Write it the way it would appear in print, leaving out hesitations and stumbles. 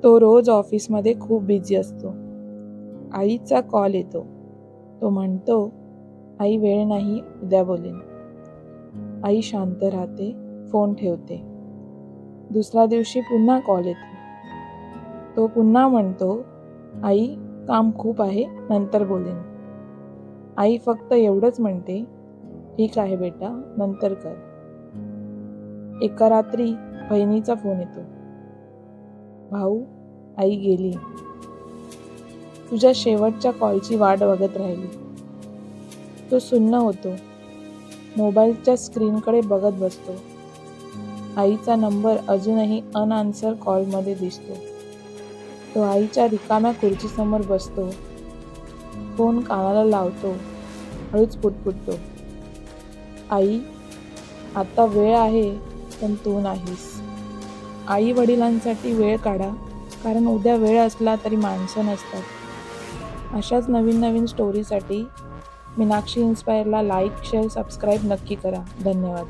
तो रोज ऑफिसमध्ये खूप बिझी असतो. आईचा कॉल येतो. तो म्हणतो, आई वेळ नाही, उद्या बोलेन. आई शांत राहते, फोन ठेवते. दुसऱ्या दिवशी पुन्हा कॉल येतो. तो पुन्हा म्हणतो, आई काम खूप आहे, नंतर बोलेन. आई फक्त एवढंच म्हणते, ठीक आहे बेटा, नंतर कर. एका रात्री बहिणीचा फोन येतो. भाऊ, आई गेली. तुझ्या शेवटच्या कॉलची वाट बघत राहिली. तो सुन्न होतो. मोबाईलच्या स्क्रीनकडे बघत बसतो. आईचा नंबर अजूनही अनआन्सर कॉलमध्ये दिसतो. तो आईच्या रिकाम्या खुर्चीसमोर बसतो. फोन कानाला लावतो. हळूच पुटपुटतो, आई, आता वेळ आहे, पण तू नाहीस. आई वडिलांसाठी वेळ काढा, कारण उद्या वेळ असला तरी माणसं नसतात. अशाच नवीन नवीन स्टोरीसाठी मीनाक्षी इन्स्पायरला लाईक, शेअर, सबस्क्राईब नक्की करा. धन्यवाद.